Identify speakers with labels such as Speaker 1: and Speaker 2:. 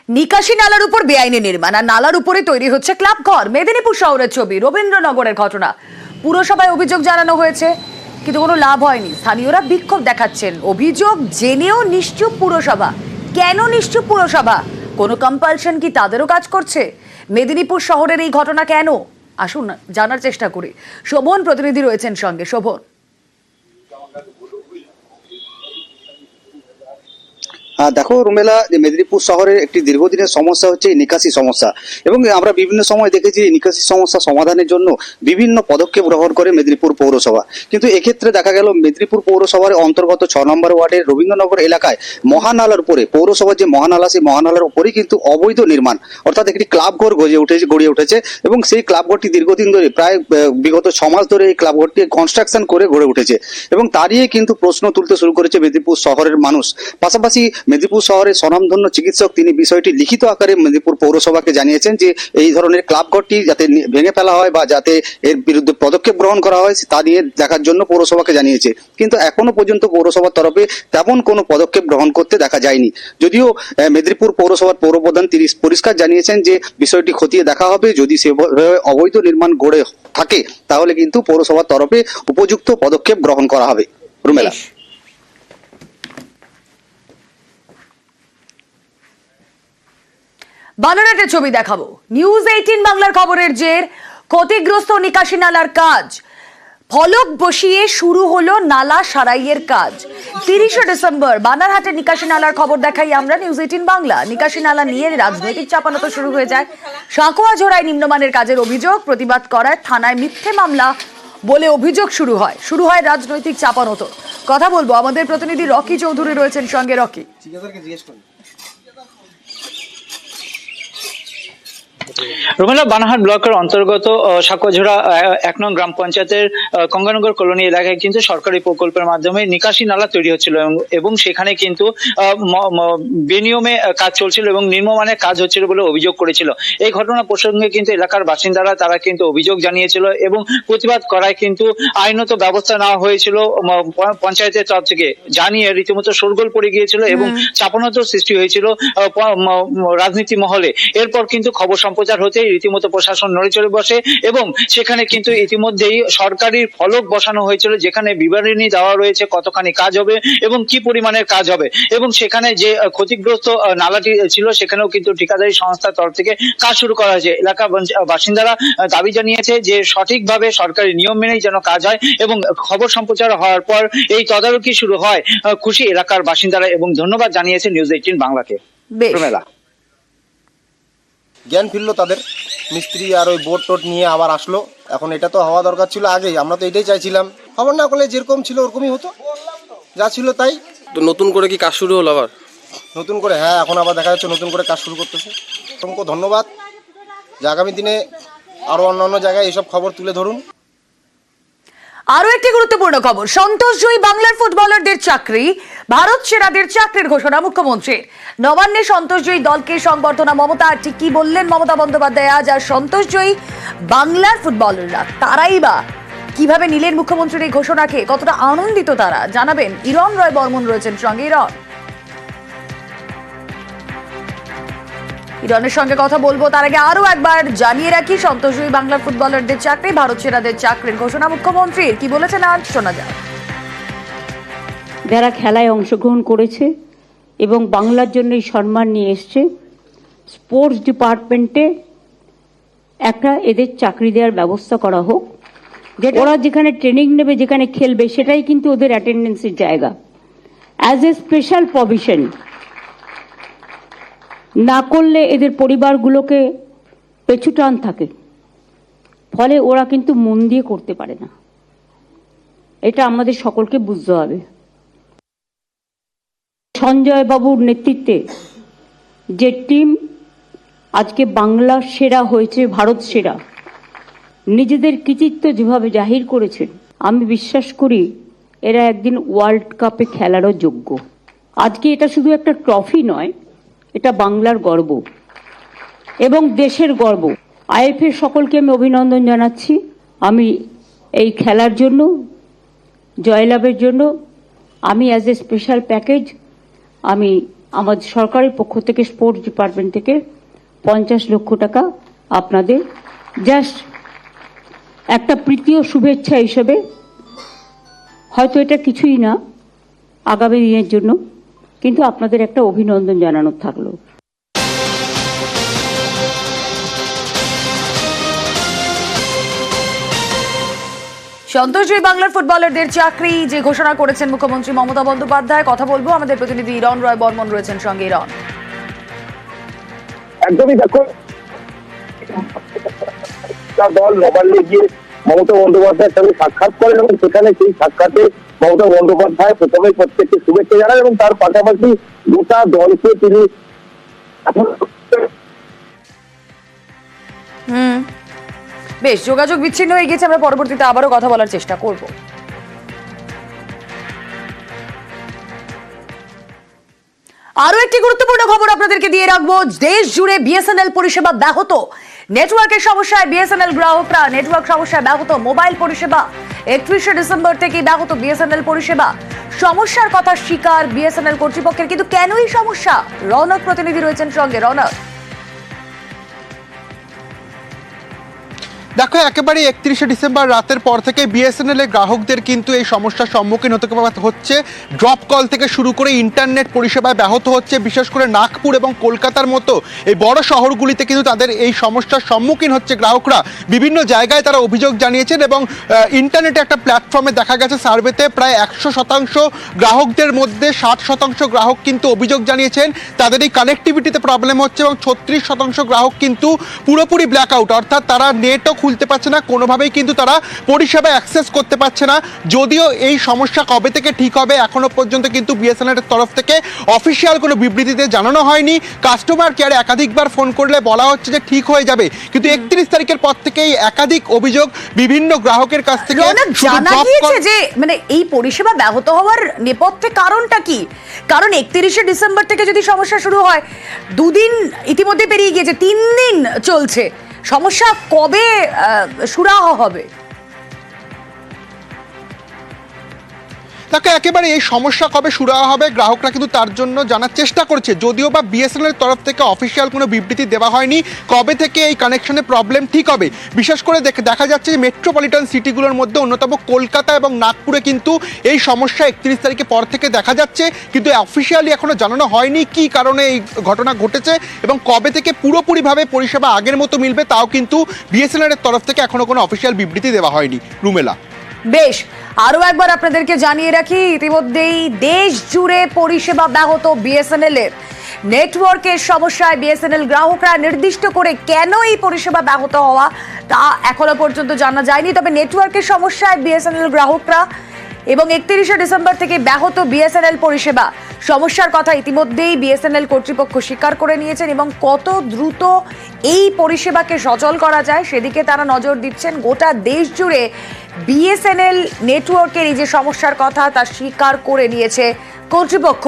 Speaker 1: নিকাশি নালার উপর বেআইনি নির্মাণ আর নালার উপরে তৈরি হচ্ছে ক্লাব ঘর। মেদিনীপুর শহরের ছবি, রবীন্দ্রনগরের ঘটনা। পুরসভায় অভিযোগ জানানো হয়েছে, কিন্তু কোনো লাভ হয়নি। স্থানীয়রা বিক্ষোভ দেখাচ্ছেন। অভিযোগ জেনেও নিশ্চুপ পুরসভা। কেন নিশ্চুপ পুরসভা? কোনো কম্পালশন কি তাদেরও কাজ করছে? মেদিনীপুর শহরের এই ঘটনা কেন? আসুন জানার চেষ্টা করি। শোভন প্রতিনিধি রয়েছেন সঙ্গে। শোভন,
Speaker 2: দেখো রুমেলা, যে মেদিনীপুর শহরের একটি দীর্ঘদিনের সমস্যা হচ্ছে এই নিকাশি সমস্যা, এবং আমরা বিভিন্ন সময় দেখেছি এই নিকাশি সমস্যা সমাধানের জন্য বিভিন্ন পদক্ষেপ গ্রহণ করে মেদিনীপুর পৌরসভা। কিন্তু এক্ষেত্রে দেখা গেল মেদিনীপুর পৌরসভার অন্তর্গত 6 নম্বর ওয়ার্ডের রবীন্দ্রনগর এলাকায় মহানালার উপরে, পৌরসভার যে মহানালা, সেই মহানালার উপরেই কিন্তু অবৈধ নির্মাণ, অর্থাৎ একটি ক্লাব ঘর গড়িয়ে উঠেছে এবং সেই ক্লাব ঘরটি দীর্ঘদিন ধরে, প্রায় বিগত 6 মাস ধরে এই ক্লাব ঘরটি কনস্ট্রাকশন করে গড়ে উঠেছে এবং তারই কিন্তু প্রশ্ন তুলতে শুরু করেছে মেদিনীপুর শহরের মানুষ। পাশাপাশি মেদিনীপুর শহরের স্বনামধন্য চিকিৎসক তিনি বিষয়টি লিখিত আকারে মেদিনীপুর পৌরসভাকে জানিয়েছেন যে এই ধরনের ক্লাব ঘরটি যাতে ভেঙে ফেলা হয় বা যাতে এর বিরুদ্ধে পদক্ষেপ গ্রহণ করা হয় তা নিয়ে দেখার জন্য পৌরসভাকে জানিয়েছে। কিন্তু এখনো পর্যন্ত পৌরসভার তরফে তেমন কোনো পদক্ষেপ গ্রহণ করতে দেখা যায়নি। যদিও মেদিনীপুর পৌরসভার পৌরপ্রধান তিনি পরিষ্কার জানিয়েছেন যে বিষয়টি খতিয়ে দেখা হবে, যদি সেভাবে অবৈধ নির্মাণ গড়ে থাকে তাহলে কিন্তু পৌরসভার তরফে উপযুক্ত পদক্ষেপ গ্রহণ করা হবে। রুমেলা,
Speaker 1: বানারহাটের ছবি দেখাবো। নিউজ 18 বাংলার খবরের জের, ক্ষতিগ্রস্ত নিকাশি নালার কাজ। ফলক বসিয়ে শুরু হলো নালা সারাইয়ের কাজ। 30শে ডিসেম্বর বানারহাটের নিকাশি নালার খবর দেখাই আমরা নিউজ 18 বাংলা। নিকাশি নালা নিয়ে রাজনৈতিক চাপানোতো শুরু হয়ে যায়। সাঁকোয়াঝোড়ায় নিম্নমানের কাজের অভিযোগ, প্রতিবাদ করায় থানায় মিথ্যে মামলা বলে অভিযোগ শুরু হয় রাজনৈতিক চাপানোতো। কথা বলবো, আমাদের প্রতিনিধি রকি চৌধুরী রয়েছেন সঙ্গে। রকি,
Speaker 3: রুমেলা, বানারহাট ব্লকের অন্তর্গত সাঁকোয়াঝোড়া 1 নং গ্রাম পঞ্চায়েতের গঙ্গানগর কলোনি এলাকায় কিন্তু সরকারি প্রকল্পের মাধ্যমে নিকাশি নালা তৈরি হচ্ছিল এবং সেখানে কিন্তু বেনিয়মে কাজ চলছিল এবং নিম্নমানের কাজ হচ্ছিল বলে অভিযোগ করেছিল। এই ঘটনা প্রসঙ্গে কিন্তু এলাকার বাসিন্দারা তারা কিন্তু অভিযোগ জানিয়েছিল এবং প্রতিবাদ করায় কিন্তু আইনত ব্যবস্থা নেওয়া হয়েছিল পঞ্চায়েতের তরফ থেকে, জানিয়ে রীতিমতো শোরগোল পড়ে গিয়েছিল এবং চাপানোতোর সৃষ্টি হয়েছিল রাজনীতি মহলে। এরপর কিন্তু খবর সম্প্রচার হতে রীতিমতো প্রশাসন নড়ে চড়ে বসে এবং সেখানে কিন্তু ইতিমধ্যেই সরকারি ফলক বসানো হয়েছিল, যেখানে বিবরণী দেওয়া রয়েছে কতখানি কাজ হবে এবং কি পরিমাণের কাজ হবে। এবং সেখানে যে ক্ষতিগ্রস্ত নালাটি ছিল সেখানেও কিন্তু ঠিকাদারি সংস্থার তরফ থেকে কাজ শুরু করা হয়েছে। এলাকার বাসিন্দারা দাবি জানিয়েছে যে সঠিকভাবে সরকারি নিয়ম মেনেই যেন কাজ হয় এবং খবর সম্প্রচার হওয়ার পর এই তদারকি শুরু হয়। খুশি এলাকার বাসিন্দারা এবং ধন্যবাদ জানিয়েছে নিউজ 18 বাংলাকে। মেলা
Speaker 4: জ্ঞান ফিরলো তাদের, মিস্ত্রি আর ওই বোট টোট নিয়ে আবার আসলো। এখন এটা তো হওয়া দরকার ছিল আগেই, আমরা তো এটাই চাইছিলাম। খবর না করলে যেরকম ছিল ওরকমই হতো, যা ছিল তাই।
Speaker 5: তো নতুন করে কি কাজ শুরু হলো আবার?
Speaker 4: নতুন করে, হ্যাঁ, এখন আবার দেখা যাচ্ছে নতুন করে কাজ শুরু করতেছে। অসংখ্য ধন্যবাদ, যে আগামী দিনে আরো অন্যান্য জায়গায় এসব খবর তুলে ধরুন।
Speaker 1: আরো একটি গুরুত্বপূর্ণ খবর, সন্তোষজয়ী বাংলার ফুটবলারদের চাকরি, ভারত সেরাদের চাকরির ঘোষণা মুখ্যমন্ত্রীর। নবান্নে সন্তোষজয়ী দলকে সংবর্ধনা মমতা। ঠিক কি বললেন মমতা বন্দ্যোপাধ্যায় আজ? আর সন্তোষজয়ী বাংলার ফুটবলাররা তারাই বা কিভাবে নিলেন মুখ্যমন্ত্রীর এই ঘোষণাকে? কতটা আনন্দিত তারা জানাবেন। ইরন রয় বর্মন রয়েছেন সঙ্গে। ইরনের সঙ্গে কথা বলবো, তার আগে আরো একবার জানিয়ে রাখি, সন্তোষজয়ী বাংলার ফুটবলারদের চাকরি, ভারত সেরাদের চাকরির ঘোষণা মুখ্যমন্ত্রীর। কি বলেছেন আজ শোনা যায়।
Speaker 6: যারা খেলায় অংশগ্রহণ করেছে এবং বাংলার জন্য সম্মান নিয়ে এসছে, স্পোর্টস ডিপার্টমেন্টে একটা এদের চাকরি দেওয়ার ব্যবস্থা করা হোক। যেটা ওরা যেখানে ট্রেনিং নেবে, যেখানে খেলবে, সেটাই কিন্তু ওদের অ্যাটেন্ডেন্সের জায়গা। অ্যাজ এ স্পেশাল প্রভিশন না করলে এদের পরিবারগুলোকে পেছুটান থাকে, ফলে ওরা কিন্তু মন দিয়ে করতে পারে না। এটা আমাদের সকলকে বুঝতে হবে। সঞ্জয় বাবুর নেতৃত্বে যে টিম আজকে বাংলা সেরা হয়েছে, ভারত সেরা, নিজেদের কৃতিত্ব যেভাবে জাহির করেছেন, আমি বিশ্বাস করি এরা একদিন ওয়ার্ল্ড কাপে খেলারও যোগ্য। আজকে এটা শুধু একটা ট্রফি নয়, এটা বাংলার গর্ব এবং দেশের গর্ব। আইএফএ সকলকে আমি অভিনন্দন জানাচ্ছি। আমি এই খেলার জন্য, জয়লাভের জন্য আমি অ্যাজ এ স্পেশাল প্যাকেজ আমি আমাদের সরকারের পক্ষ থেকে স্পোর্টস ডিপার্টমেন্ট থেকে 50 লক্ষ টাকা আপনাদের জাস্ট একটা প্রীতি ও শুভেচ্ছা হিসেবে, হয়তো এটা কিছুই না আগামী দিনের জন্য, কিন্তু আপনাদের একটা অভিনন্দন জানানোর থাকলো।
Speaker 1: সন্তোষজয়ী বাংলার ফুটবলারদের চাকরি যে ঘোষণা করেছেন মুখ্যমন্ত্রী মমতা বন্দ্যোপাধ্যায়, কথা বলবো, আমাদের প্রতিনিধি ইরন রয় বর্মন রয়েছেন সঙ্গে। ইরন,
Speaker 7: একদমই দেখো, দল নবান্নে গিয়ে মমতা বন্দ্যোপাধ্যায়ের সঙ্গে সাক্ষাৎ করেন এবং সেখানে সেই সাক্ষাতে মমতা বন্দ্যোপাধ্যায় প্রথমে প্রত্যেককে শুভেচ্ছা জানান এবং তার পাশাপাশি গোটা দলকে তিনি
Speaker 1: বেশ, যোগাযোগ বিচ্ছিন্ন হয়ে গেছে, আমরা পরবর্তীতে আবারও কথা বলার চেষ্টা করব। আরো একটি গুরুত্বপূর্ণ খবর আপনাদেরকে দিয়ে রাখবো। দেশ জুড়ে বিএসএনএল পরিষেবা ব্যাহত, নেটওয়ার্কের সমস্যায় বিএসএনএল গ্রাহকরা, নেটওয়ার্ক সমস্যায় ব্যাহত মোবাইল পরিষেবা। 31শে ডিসেম্বর থেকে ব্যাহত বিএসএনএল পরিষেবা। সমস্যার কথা স্বীকার বিএসএনএল কর্তৃপক্ষের, কিন্তু কেন এই সমস্যা? রৌনক প্রতিনিধি রয়েছেন সঙ্গে। রৌনক,
Speaker 8: দেখো, একেবারে 31শে ডিসেম্বর রাতের পর থেকে বিএসএনএল এর গ্রাহকদের কিন্তু এই সমস্যার সম্মুখীন হচ্ছে। ড্রপ কল থেকে শুরু করে ইন্টারনেট পরিষেবায় ব্যাহত হচ্ছে। বিশেষ করে নাগপুর এবং কলকাতার মতো এই বড় শহরগুলিতে কিন্তু তাদের এই সমস্যার সম্মুখীন হচ্ছে গ্রাহকরা। বিভিন্ন জায়গায় তারা অভিযোগ জানিয়েছেন এবং ইন্টারনেটে একটা প্ল্যাটফর্মে দেখা গেছে সার্ভেতে প্রায় 100% গ্রাহকদের মধ্যে 60% গ্রাহক কিন্তু অভিযোগ জানিয়েছেন তাদের এই কানেক্টিভিটিতে প্রবলেম হচ্ছে এবং 36% গ্রাহক কিন্তু পুরোপুরি ব্ল্যাকআউট, অর্থাৎ তারা নেটও খুলতে পারছে না, কোনোভাবেই কিন্তু তারা পরিষেবা অ্যাক্সেস করতে পারছে না। যদিও এই সমস্যা কবে থেকে ঠিক হবে এখনো পর্যন্ত কিন্তু বিএসএনএল এর তরফ থেকে অফিসিয়াল কোনো বিবৃতিতে জানানো হয়নি। কাস্টমার কেয়ারে একাধিকবার ফোন করলে বলা হচ্ছে যে ঠিক হয়ে যাবে, কিন্তু 31 তারিখের পর থেকেই একাধিক অভিযোগ বিভিন্ন গ্রাহকের কাছ থেকে
Speaker 1: জানা গিয়েছে যে মানে এই পরিষেবা ব্যাহত হওয়ার নেপথ্যে কারণটা কি? কারণ 31শে ডিসেম্বর থেকে যদি সমস্যা শুরু হয়, দুদিন ইতিমধ্যে পেরিয়ে গিয়েছে, 3 দিন চলছে, সমস্যা কবে সুরাহা হবে?
Speaker 8: তাকে একেবারে এই সমস্যা কবে সুরাহা হবে গ্রাহকরা কিন্তু তার জন্য জানার চেষ্টা করছে। যদিও বা বিএসএনএল এর তরফ থেকে অফিসিয়াল কোনো বিবৃতি দেওয়া হয়নি কবে থেকে এই কানেকশনে প্রবলেম ঠিক হবে। বিশেষ করে দেখা যাচ্ছে যে মেট্রোপলিটন সিটিগুলোর মধ্যে অন্যতম কলকাতা এবং নাগপুরে কিন্তু এই সমস্যা 31 তারিখের পর থেকে দেখা যাচ্ছে, কিন্তু অফিসিয়ালি এখনো জানানো হয়নি কি কারণে এই ঘটনা ঘটেছে এবং কবে থেকে পুরোপুরিভাবে পরিষেবা আগের মতো মিলবে তাও কিন্তু বিএসএনএল এর তরফ থেকে এখনো কোনো অফিসিয়াল বিবৃতি দেওয়া হয়নি। রুমেলা,
Speaker 1: বেশ, আরো একবার আপনাদেরকে জানিয়ে রাখি, ইতিমধ্যেই দেশ জুড়ে পরিষেবা ব্যাহত বিএসএনএল এর। নেটওয়ার্কের সমস্যায় বিএসএনএল গ্রাহকরা, নির্দিষ্ট করে কেন এই পরিষেবা ব্যাহত হওয়া তা এখনো পর্যন্ত জানা যায়নি। তবে নেটওয়ার্কের সমস্যায় বিএসএনএল গ্রাহকরা এবং 31শে ডিসেম্বর থেকে ব্যাহত বিএসএনএল পরিষেবা, সমস্যার কথা ইতিমধ্যেই বিএসএনএল কর্তৃপক্ষ স্বীকার করে নিয়েছেন এবং কত দ্রুত এই পরিষেবাকে সচল করা যায় সেদিকে তারা নজর দিচ্ছেন। গোটা দেশ জুড়ে বিএসএনএল নেটওয়ার্কের এই যে সমস্যার কথা তা স্বীকার করে নিয়েছে কর্তৃপক্ষ।